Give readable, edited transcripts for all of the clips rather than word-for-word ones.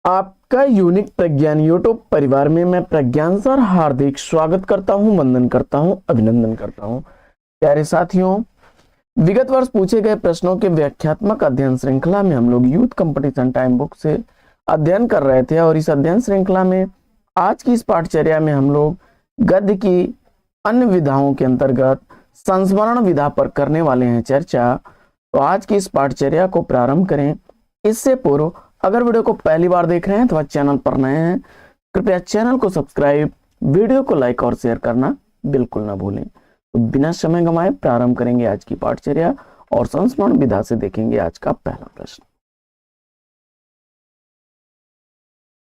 आपका यूनिक प्रज्ञान यूट्यूब परिवार में मैं प्रज्ञान सर हार्दिक स्वागत करता हूं, वंदन करता हूं, अभिनंदन करता हूं। प्यारे साथियों, विगत वर्ष पूछे गए प्रश्नों के व्याख्यात्मक अध्ययन श्रृंखला में हम लोग यूथ कंपटीशन टाइम बुक से अध्ययन कर रहे थे और इस अध्ययन श्रृंखला में आज की इस पाठचर्या में हम लोग गद्य की अन्य विधाओं के अंतर्गत संस्मरण विधा पर करने वाले हैं चर्चा। तो आज की इस पाठचर्या को प्रारंभ करें इससे पूर्व अगर वीडियो को पहली बार देख रहे हैं तो चैनल पर नए हैं, कृपया चैनल को सब्सक्राइब, वीडियो को लाइक और शेयर करना बिल्कुल ना भूलें। तो बिना समय गंवाए प्रारंभ करेंगे आज की पाठचर्या और संस्मरण विधा से देखेंगे आज का पहला प्रश्न।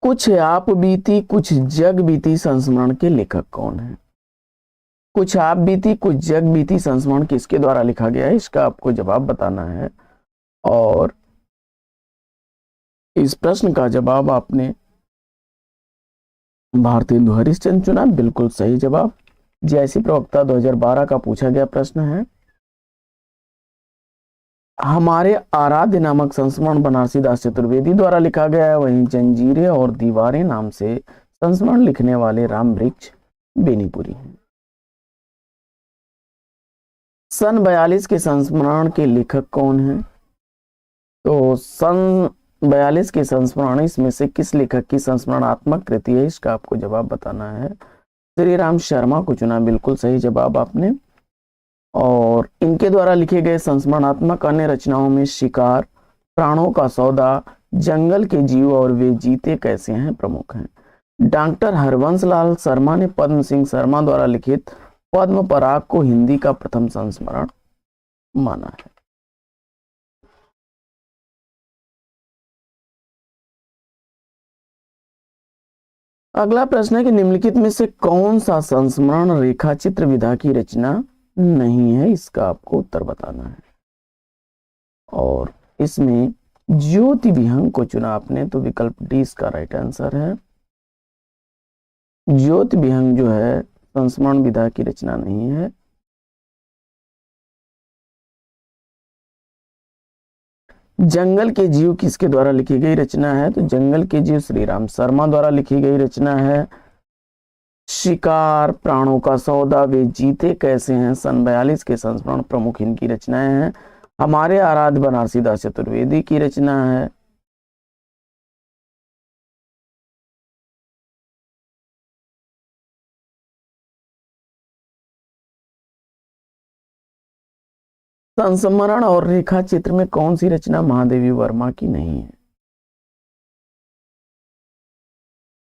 कुछ आप बीती कुछ जग बीती संस्मरण के लेखक कौन है? कुछ आप बीती कुछ जग बीती संस्मरण किसके द्वारा लिखा गया है, इसका आपको जवाब बताना है। और इस प्रश्न का जवाब आपने भारतेंदु हरिश्चंद्र चुना, बिल्कुल सही जवाब। जैसी प्रवक्ता 2012 का पूछा गया प्रश्न है। हमारे आराध्य नामक संस्मरण बनारसी दास चतुर्वेदी द्वारा लिखा गया है। वहीं जंजीरें और दीवारें नाम से संस्मरण लिखने वाले राम वृक्ष बेनीपुरी हैं। सन 42 के संस्मरण के लेखक कौन है? तो सन 42 के संस्मरण इसमें से किस लेखक की संस्मरणात्मक कृति है, इसका आपको जवाब बताना है। श्री राम शर्मा को चुना, बिल्कुल सही जवाब आपने। और इनके द्वारा लिखे गए संस्मरणात्मक अन्य रचनाओं में शिकार, प्राणों का सौदा, जंगल के जीव और वे जीते कैसे हैं प्रमुख हैं। डॉक्टर हरवंश लाल शर्मा ने पद्म सिंह शर्मा द्वारा लिखित पद्म पराग को हिंदी का प्रथम संस्मरण माना है। अगला प्रश्न है कि निम्नलिखित में से कौन सा संस्मरण रेखा चित्र विधा की रचना नहीं है, इसका आपको उत्तर बताना है। और इसमें ज्योति विहंग को चुना आपने, तो विकल्प डी इसका राइट आंसर है। ज्योति विहंग जो है संस्मरण विधा की रचना नहीं है। जंगल के जीव किसके द्वारा लिखी गई रचना है? तो जंगल के जीव श्री राम शर्मा द्वारा लिखी गई रचना है। शिकार, प्राणों का सौदा, वे जीते कैसे हैं सन 42 के संस्मरण प्रमुख इनकी रचनाएं हैं। हमारे आराध्य बनारसी दास चतुर्वेदी की रचना है। संस्मरण और रेखा चित्र में कौन सी रचना महादेवी वर्मा की नहीं है?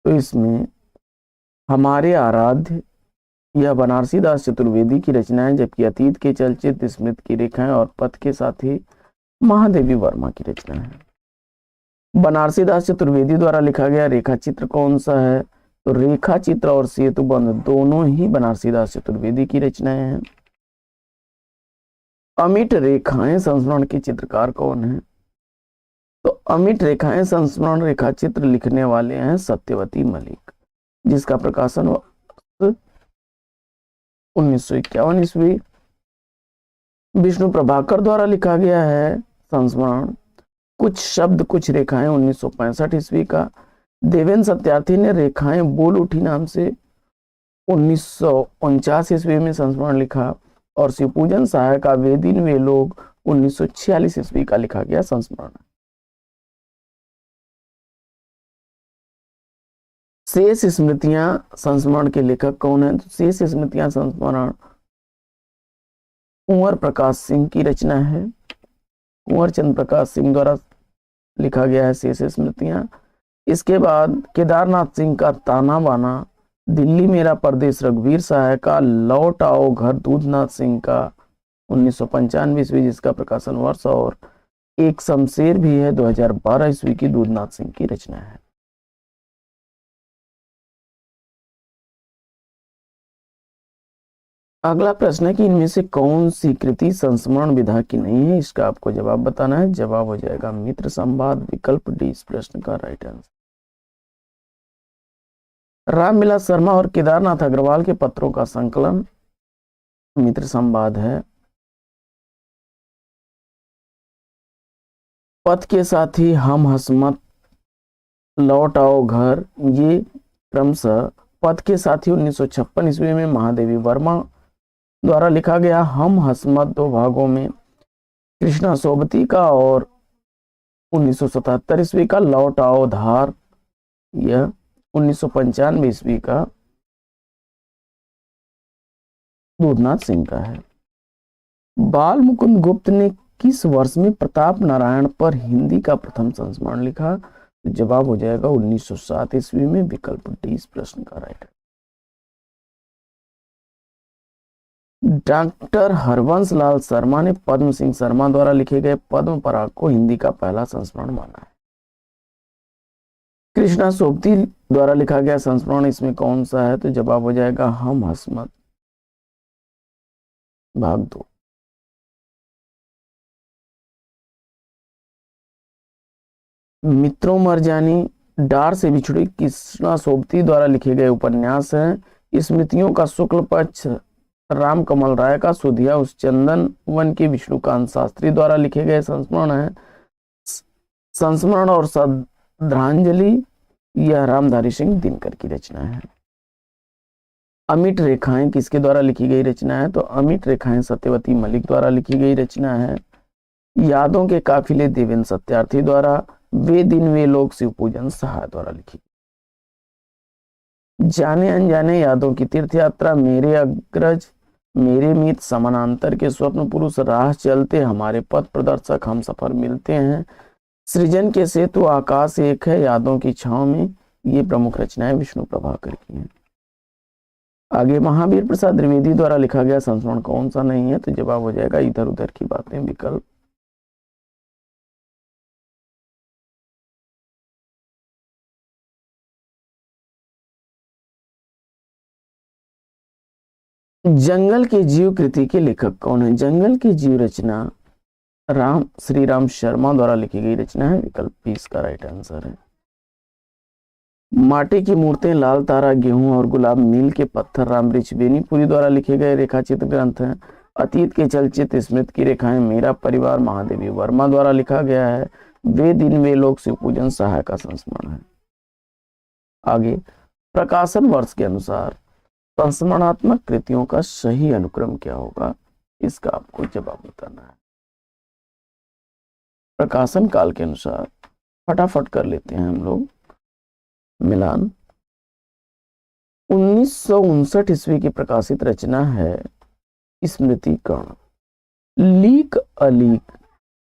तो इसमें हमारे आराध्य यह बनारसी दास चतुर्वेदी की रचना है, जबकि अतीत के चलचित्र, स्मृत की रेखाएं और पथ के साथ ही महादेवी वर्मा की रचना है। बनारसी दास चतुर्वेदी द्वारा लिखा गया रेखा चित्र कौन सा है? तो रेखा चित्र और सेतुबंध दोनों ही बनारसी दास चतुर्वेदी की रचनाएं हैं। अमिट रेखाएं संस्मरण के चित्रकार कौन है? तो अमिट रेखाएं संस्मरण रेखा चित्र लिखने वाले हैं सत्यवती मलिक, जिसका प्रकाशन 1951 ईस्वी। विष्णु प्रभाकर द्वारा लिखा गया है संस्मरण कुछ शब्द कुछ रेखाएं 1965 ईस्वी का। देवेंद्र सत्यार्थी ने रेखाएं बोल उठी नाम से 1949 ईस्वी में संस्मरण लिखा। और शिवपूजन सहाय का वे दिन वे लोग 1946 ईस्वी का लिखा गया संस्मरण। शेष स्मृतियां संस्मरण के लेखक कौन है? तो शेष स्मृतियां संस्मरण कुंवर प्रकाश सिंह की रचना है। कुंवर चंद्र प्रकाश सिंह द्वारा लिखा गया है शेष स्मृतियां। इसके बाद केदारनाथ सिंह का ताना बाना, दिल्ली मेरा परदेश रघुवीर सहाय का लौट आओ घर दूधनाथ सिंह का 1995 ईस्वी जिसका प्रकाशन वर्ष, और एक शमशेर भी है 2012 ईस्वी की दूधनाथ सिंह की रचना है। अगला प्रश्न है कि इनमें से कौन सी कृति संस्मरण विधा की नहीं है, इसका आपको जवाब बताना है। जवाब हो जाएगा मित्र संवाद, विकल्प डी इस प्रश्न का राइट आंसर। रामविलास शर्मा और केदारनाथ अग्रवाल के पत्रों का संकलन मित्र संवाद है। पथ के साथ ही हम हसमत लौट आओ घर, ये क्रमशः पथ के साथी 1956 ईस्वी में महादेवी वर्मा द्वारा लिखा गया। हम हसमत दो भागों में कृष्णा सोबती का, और 1977 ईस्वी का लौट आओ धार, यह 1995 ईस्वी का दूधनाथ सिंह का है। बाल मुकुंद गुप्त ने किस वर्ष में प्रताप नारायण पर हिंदी का प्रथम संस्मरण लिखा? तो जवाब हो जाएगा 1907 ईस्वी में, विकल्प डी इस प्रश्न का राइट है। डॉक्टर हरवंश लाल शर्मा ने पद्म सिंह शर्मा द्वारा लिखे गए पद्म पराग को हिंदी का पहला संस्मरण माना है। कृष्णा सोबती द्वारा लिखा गया संस्मरण इसमें कौन सा है? तो जवाब हो जाएगा हम हसमत भाग 2। मित्रों मरजानी डार से बिछुड़ी कृष्णा सोबती द्वारा लिखे गए उपन्यास हैं। स्मृतियों का शुक्ल पक्ष राम कमल राय का, सुधिया उस चंदन वन के विष्णुकांत शास्त्री द्वारा लिखे गए संस्मरण है। संस्मरण और श्रद्धांजलि यह रामधारी सिंह दिनकर की रचना है। अमिट रेखाएं किसके द्वारा लिखी गई रचना है? तो अमिट रेखाएं सत्यवती मलिक द्वारा लिखी गई रचना है। यादों के काफिले देवेंद्र सत्यार्थी द्वारा, वे दिन वे लोग शिवपूजन सहाय द्वारा लिखी। जाने अनजाने यादों की तीर्थ यात्रा, मेरे अग्रज मेरे मित समानांतर के स्वप्न पुरुष, राह चलते हमारे पथ प्रदर्शक, हम सफर मिलते हैं, सृजन के सेतु, आकाश एक है, यादों की छांव में, ये प्रमुख रचनाएं विष्णु प्रभाकर की हैं। आगे महावीर प्रसाद द्विवेदी द्वारा लिखा गया संस्मरण कौन सा नहीं है? तो जवाब हो जाएगा इधर उधर की बातें, विकल्प जंगल के जीव कृति के लेखक कौन है? जंगल के जीव रचना राम श्री राम शर्मा द्वारा लिखी गई रचना है, विकल्प बी इसका राइट आंसर है। माटी की मूर्तें, लाल तारा, गेहूं और गुलाब, मील के पत्थर रामवृक्ष बेनीपुरी द्वारा लिखे गए रेखाचित्र ग्रंथ हैं। अतीत के चलचित्र स्मृति की रेखाएं, मेरा परिवार महादेवी वर्मा द्वारा लिखा गया है। वे दिन वे लोग शिवपूजन सहाय का संस्मरण है। आगे प्रकाशन वर्ष के अनुसार संस्मरणात्मक कृतियों का सही अनुक्रम क्या होगा? इसका आपको जवाब बताना है। प्रकाशन काल के अनुसार फटाफट कर लेते हैं हम लोग मिलान। 1959 ईस्वी की प्रकाशित रचना है स्मृति कर्ण। लीक अलीक,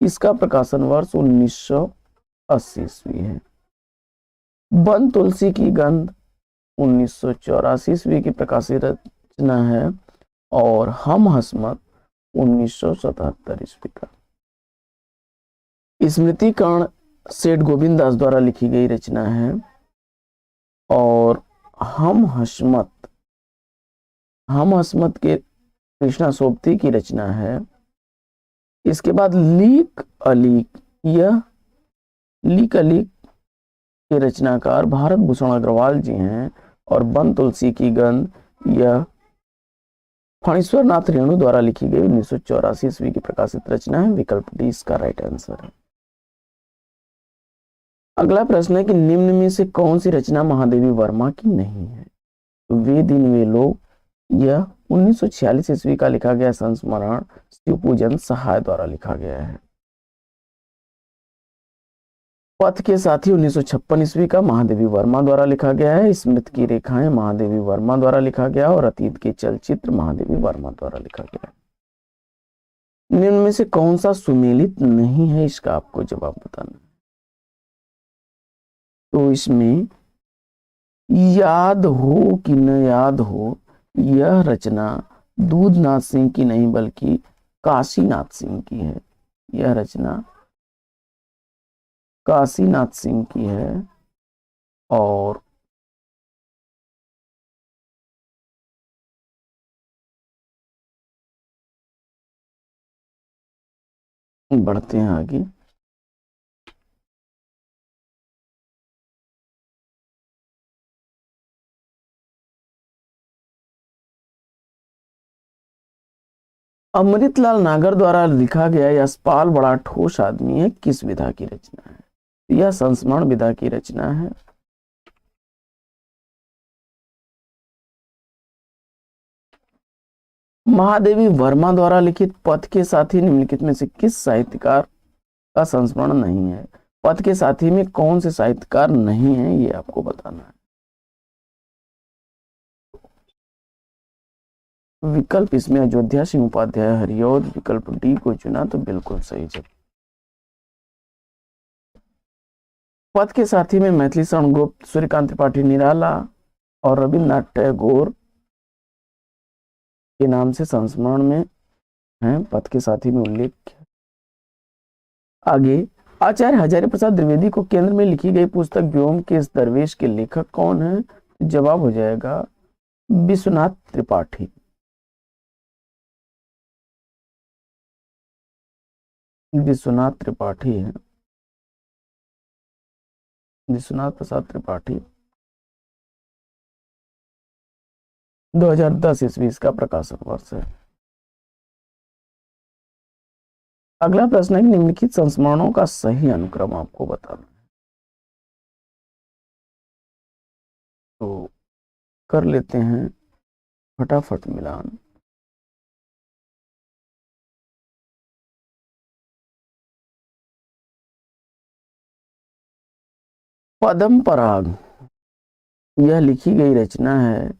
इसका प्रकाशन वर्ष 1980 ईस्वी है। बन तुलसी की गंध 1984 ईस्वी की प्रकाशित रचना है। और हम हसमत 1977 ईस्वी का। स्मृति कर्ण सेठ गोविंद दास द्वारा लिखी गई रचना है। और हम हसमत के कृष्णा सोबती की रचना है। इसके बाद लीक अलीक, यह लीक अलीक के रचनाकार भारत भूषण अग्रवाल जी हैं। और बन तुलसी की गंध, यह फणीश्वर नाथ रेणु द्वारा लिखी गई 1984 ईस्वी की प्रकाशित रचना है, विकल्प डी इसका राइट आंसर है। अगला प्रश्न है कि निम्न में से कौन सी रचना महादेवी वर्मा की नहीं है? तो वे दिन वे लोग, यह 1946 ईस्वी का लिखा गया संस्मरण शिवपूजन सहाय द्वारा लिखा गया है। पथ के साथी 1956 ईस्वी का महादेवी वर्मा द्वारा लिखा गया है। स्मृति की रेखाएं महादेवी वर्मा द्वारा लिखा गया। और अतीत के चलचित्र महादेवी वर्मा द्वारा लिखा गया। निम्न में से कौन सा सुमेलित नहीं है? इसका आपको जवाब बताना है। तो इसमें याद हो कि न याद हो, यह रचना दूधनाथ सिंह की नहीं बल्कि काशीनाथ सिंह की है। यह रचना काशीनाथ सिंह की है। और बढ़ते हैं आगे। अमृतलाल नागर द्वारा लिखा गया यशपाल बड़ा ठोस आदमी है, किस विधा की रचना है? यह संस्मरण विधा की रचना है। महादेवी वर्मा द्वारा लिखित पथ के साथी निम्नलिखित में से किस साहित्यकार का संस्मरण नहीं है? पथ के साथी में कौन से साहित्यकार नहीं है, ये आपको बताना है। विकल्प इसमें अयोध्या सिंह उपाध्याय, हरिऔध, विकल्प डी को चुना तो बिल्कुल सही जवाब। पथ के साथी में मैथिली शरण गुप्त, सूर्यकांत त्रिपाठी निराला और रविन्द्रनाथ टैगोर के नाम से संस्मरण में है, पथ के साथी में उल्लेख। आगे, आचार्य हजारी प्रसाद द्विवेदी को केंद्र में लिखी गई पुस्तक व्योम के इस दरवेश के लेखक कौन है? जवाब हो जाएगा विश्वनाथ त्रिपाठी। विश्वनाथ त्रिपाठी है, विश्वनाथ प्रसाद त्रिपाठी। 2010 ईस्वी इसका प्रकाशन वर्ष है। अगला प्रश्न है, निम्नलिखित संस्मरणों का सही अनुक्रम आपको बताना है। तो कर लेते हैं फटाफट मिलान। पद्म पराग, यह लिखी गई रचना है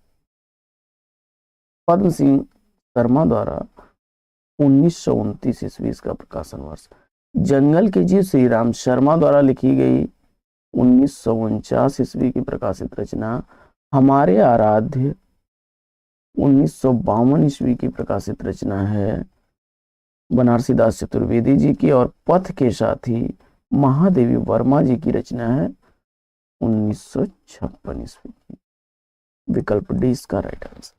पद्म सिंह शर्मा द्वारा। 1929 ईस्वी इसका प्रकाशन वर्ष। जंगल के जीव श्री राम शर्मा द्वारा लिखी गई 1949 ईस्वी की प्रकाशित रचना हमारे आराध्य 1952 ईस्वी की प्रकाशित रचना है बनारसी दास चतुर्वेदी जी की। और पथ के साथी महादेवी वर्मा जी की रचना है 1956 ईस्वी की। विकल्प डी इसका राइट आंसर।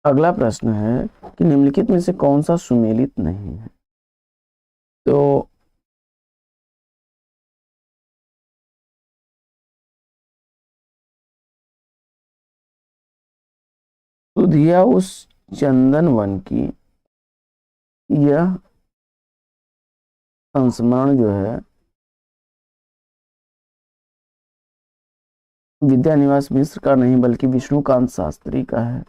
अगला प्रश्न है कि निम्नलिखित में से कौन सा सुमेलित नहीं है? तो सुधिया उस चंदन वन की, यह संस्मरण जो है विद्यानिवास मिश्र का नहीं बल्कि विष्णुकांत शास्त्री का है।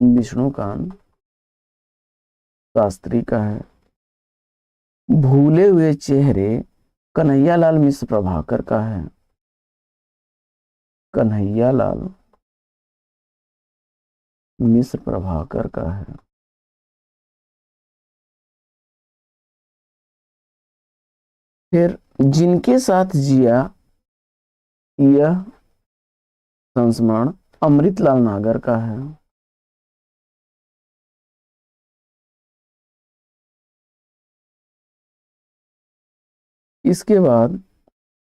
विष्णुकांत शास्त्री का है। भूले हुए चेहरे कन्हैयालाल मिश्र प्रभाकर का है। कन्हैयालाल मिश्र प्रभाकर का है। फिर जिनके साथ जिया, यह संस्मरण अमृतलाल नागर का है। इसके बाद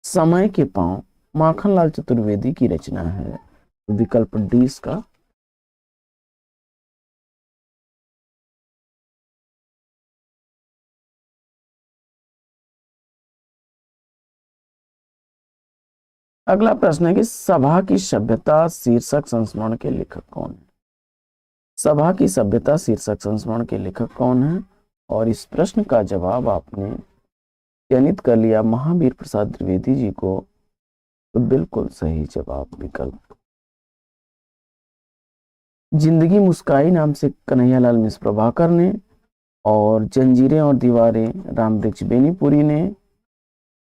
समय के पांव माखनलाल चतुर्वेदी की रचना है। विकल्प डी इसका। अगला प्रश्न है कि सभा की सभ्यता शीर्षक संस्मरण के लेखक कौन है? सभा की सभ्यता शीर्षक संस्मरण के लेखक कौन है? और इस प्रश्न का जवाब आपने चयनित कर लिया महावीर प्रसाद द्विवेदी जी को, तो बिल्कुल सही जवाब विकल्प। जिंदगी मुस्काई नाम से कन्हैयालाल मिश्र प्रभाकर ने, और जंजीरें और दीवारें रामवृक्ष बेनीपुरी ने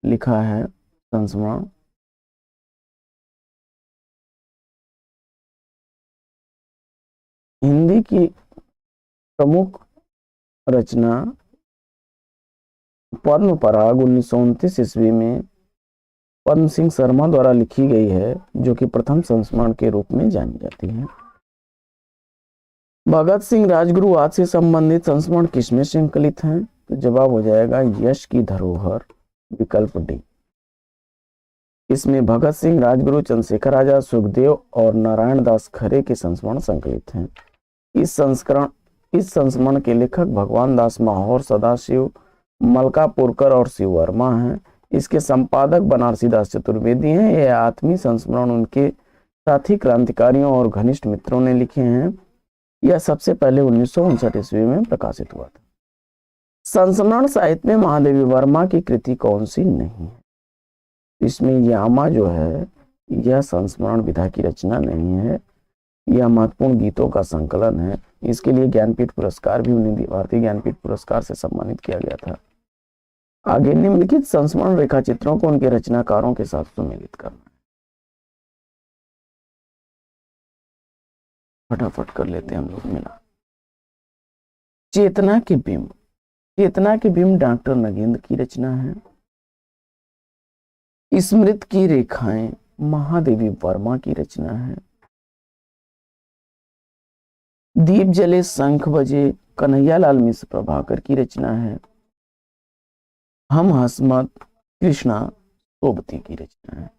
लिखा है संस्मरण। हिंदी की प्रमुख रचना पद्म पराग 1929 ईस्वी में पद्म सिंह शर्मा द्वारा लिखी गई है, जो कि प्रथम संस्मरण के रूप में जानी जाती है। भगत सिंह राजगुरुवाद से संबंधित संस्मरण किसमें संकलित हैं? तो जवाब हो जाएगा यश की धरोहर, विकल्प डी। इसमें भगत सिंह, राजगुरु, चंद्रशेखर आजाद, सुखदेव और नारायण दास खरे के संस्मरण संकलित हैं। इस संस्मरण के लेखक भगवान दास माहौर, सदाशिव मलकापुरकर और शिव वर्मा हैं। इसके संपादक बनारसी दास चतुर्वेदी हैं। यह आत्मीय संस्मरण उनके साथी क्रांतिकारियों और घनिष्ठ मित्रों ने लिखे हैं। यह सबसे पहले 1959 ईस्वी में प्रकाशित हुआ था। संस्मरण साहित्य में महादेवी वर्मा की कृति कौन सी नहीं है? इसमें यामा जो है यह संस्मरण विधा की रचना नहीं है, यह महत्वपूर्ण गीतों का संकलन है। इसके लिए ज्ञानपीठ पुरस्कार भी उन्हें भारतीय ज्ञानपीठ पुरस्कार से सम्मानित किया गया था। आगे निम्नलिखित संस्मरण रेखा चित्रों को उनके रचनाकारों के साथ सुमेलित करना है। फटाफट कर लेते हैं हम लोग मिला। चेतना के बिंब, चेतना के बिंब डॉक्टर नगेंद्र की रचना है। स्मृत की रेखाएं महादेवी वर्मा की रचना है। दीप जले शंख बजे कन्हैयालाल मिश्र प्रभाकर की रचना है। हम हसमत कृष्णा सोबती की रचना है।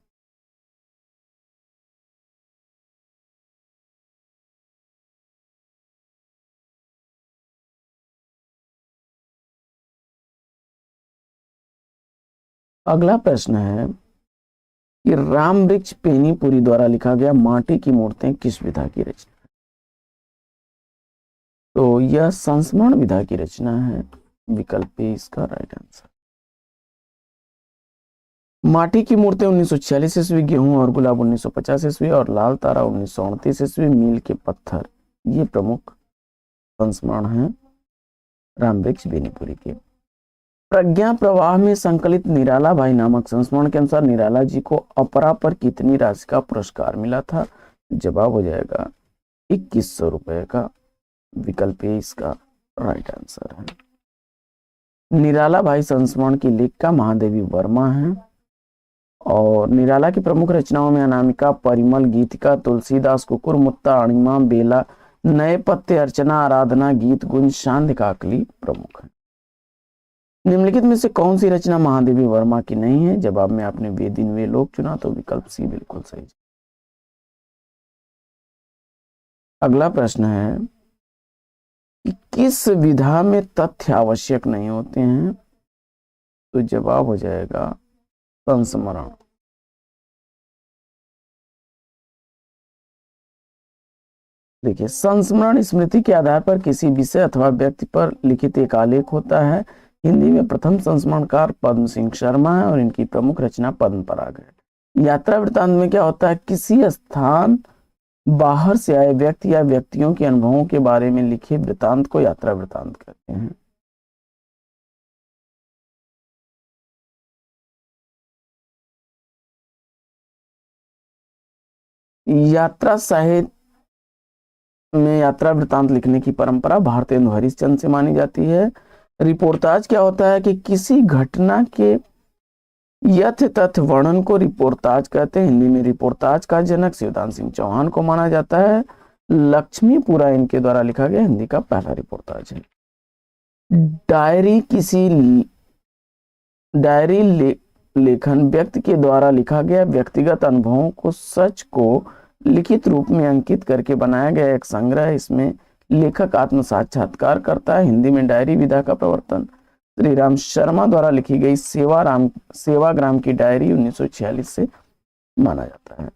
अगला प्रश्न है कि राम वृक्ष पेनीपुरी द्वारा लिखा गया माटी की मूर्तें किस विधा की रचना है? तो यह संस्मरण विधा की रचना है। विकल्प ए इसका राइट आंसर। माटी की मूर्तें 1946 ईस्वी, गेहूं और गुलाब 1950 ईस्वी और लाल तारा 1938 ईस्वी, मील के पत्थर, ये प्रमुख संस्मरण हैं राम वृक्ष बेनीपुरी के। प्रज्ञा प्रवाह में संकलित निराला भाई नामक संस्मरण के अनुसार निराला जी को अपरा पर कितनी राशि का पुरस्कार मिला था? जवाब हो जाएगा 2100 रुपए का। विकल्प ए इसका राइट आंसर है। निराला भाई संस्मरण की लेखिका महादेवी वर्मा है और निराला की प्रमुख रचनाओं में अनामिका, परिमल, गीतिका, तुलसीदास, कुकुर मुत्ता, अणिमा, बेला, नए पत्ते, अर्चना, आराधना, गीत गुंज, शांति काकली प्रमुख है। निम्नलिखित में से कौन सी रचना महादेवी वर्मा की नहीं है? जवाब में आपने वे दिन वे लोग चुना, तो विकल्प सी बिल्कुल सही। अगला प्रश्न है कि किस विधा में तथ्य आवश्यक नहीं होते हैं? तो जवाब हो जाएगा संस्मरण। देखिए, संस्मरण स्मृति के आधार पर किसी विषय अथवा व्यक्ति पर लिखित एक आलेख होता है। हिंदी में प्रथम संस्मरणकार पद्म सिंह शर्मा है और इनकी प्रमुख रचना पद्म पराग है। यात्रा वृत्तांत में क्या होता है? किसी स्थान बाहर से आए व्यक्ति या व्यक्तियों के अनुभवों के बारे में लिखे वृत्तांत को यात्रा वृत्तांत कहते हैं। यात्रा साहित्य में यात्रा वृत्तांत लिखने की परंपरा भारतेंदु हरिश्चंद्र से मानी जाती है। रिपोर्टाज क्या होता है कि किसी घटना के यथ तथ्य वर्णन को रिपोर्टाज कहते हैं। हिंदी में रिपोर्टाज का जनक शिवदान सिंह चौहान को माना जाता है। लक्ष्मीपुरा इनके द्वारा लिखा गया हिंदी का पहला रिपोर्टाज है। डायरी किसी लेखन व्यक्ति के द्वारा लिखा गया व्यक्तिगत अनुभवों को सच को लिखित रूप में अंकित करके बनाया गया एक संग्रह है। इसमें लेखक आत्म साक्षात्कार करता है। हिंदी में डायरी विधा का प्रवर्तन श्री राम शर्मा द्वारा लिखी गई सेवाग्राम की डायरी 1946 से माना जाता है।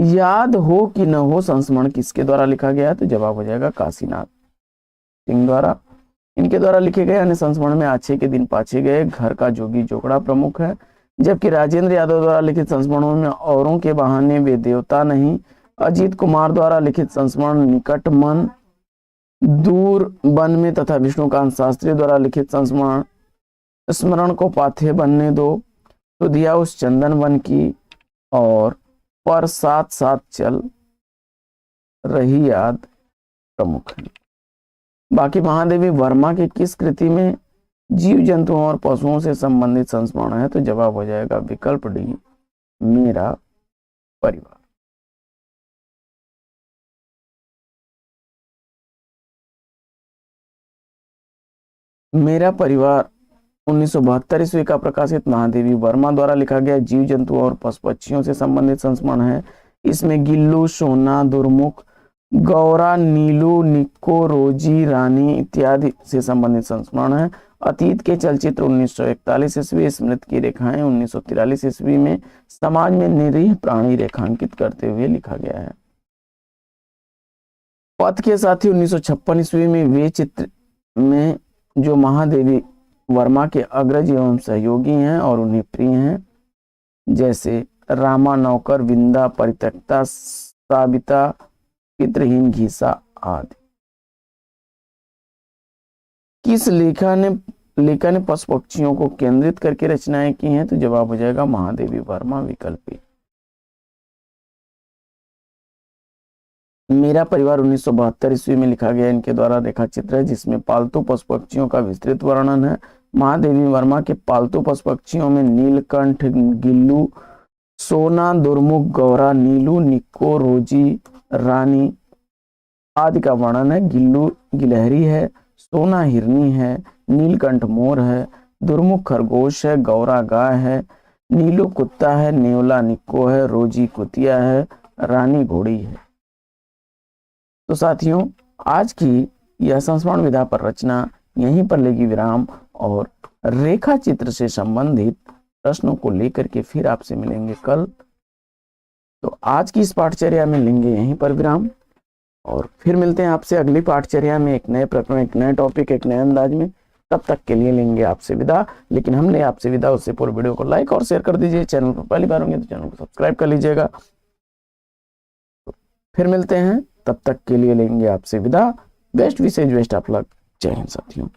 याद हो कि न हो संस्मरण किसके द्वारा लिखा गया है? तो जवाब हो जाएगा काशीनाथ सिंह द्वारा। इनके द्वारा लिखे गए अन्य संस्मरण में आछे के दिन पाछे गए, घर का जोगी जोगड़ा प्रमुख है। जबकि राजेंद्र यादव द्वारा लिखित संस्मरणों में औरों के बहाने वे देवता नहीं, अजीत कुमार द्वारा लिखित संस्मरण निकट मन, दूर वन में तथा विष्णुकांत शास्त्री द्वारा लिखित संस्मरण स्मरण को पाथे बनने दो, सुधिया उस चंदन वन की और पर साथ साथ चल रही याद प्रमुख है। बाकी महादेवी वर्मा की किस कृति में जीव जंतुओं और पशुओं से संबंधित संस्मरण है? तो जवाब हो जाएगा विकल्प डी मेरा परिवार। मेरा परिवार 1972 ईस्वी का प्रकाशित महादेवी वर्मा द्वारा लिखा गया जीव जंतुओं और पशु पक्षियों से संबंधित संस्मरण है। इसमें गिल्लू, सोना, दुर्मुख, गौरा, नीलू, निक्को, रोजी, रानी इत्यादि से संबंधित संस्मरण है। अतीत के चलचित्र 1941 ईस्वी, स्मृत की रेखाएं 1943 ईस्वी में समाज में निरीह प्राणी रेखांकित करते हुए लिखा गया है। पथ के साथी 1956 ईस्वी में वे चित्र में जो महादेवी वर्मा के अग्रज एवं सहयोगी हैं और उन्हें प्रिय हैं, जैसे रामा नौकर, विंदा, परित्यक्ता, साबिता, पितृहीन, घीसा आदि। किस लेखा ने पशु पक्षियों को केंद्रित करके रचनाएं की हैं? तो जवाब हो जाएगा महादेवी वर्मा, विकल्प ए। मेरा परिवार 1972 ईस्वी में लिखा गया इनके द्वारा रेखा चित्र है, जिसमें पालतू पशु पक्षियों का विस्तृत वर्णन है। महादेवी वर्मा के पालतू पशु पक्षियों में नीलकंठ, गिल्लू, सोना, दुर्मुख, गौरा, नीलू, निक्को, रोजी, रानी आदि का वर्णन है। गिल्लू गिलहरी है, सोना हिरनी है, नीलकंठ मोर है, दुर्मुख खरगोश है, गौरा गाय है, नीलू कुत्ता है, नेवला निक्को है, रोजी कुतिया है, रानी घोड़ी है। तो साथियों, आज की यह संस्मरण विधा पर रचना यहीं पर लेगी विराम, और रेखा चित्र से संबंधित प्रश्नों को लेकर के फिर आपसे मिलेंगे कल। तो आज की इस पाठचर्या में लेंगे यहीं पर विराम, और फिर मिलते हैं आपसे अगली पाठचर्या में एक नए प्रकरण, एक नए टॉपिक, एक नए अंदाज में। तब तक के लिए लेंगे आपसे विदा। लेकिन हमने आपसे विदा उससे पूर्व वीडियो को लाइक और शेयर कर दीजिए। चैनल पर पहली बार होंगे तो चैनल को सब्सक्राइब कर लीजिएगा। तो फिर मिलते हैं, तब तक के लिए लेंगे आपसे विदा। बेस्ट विशेष बेस्ट ऑफ लक। जय हिंद साथियों।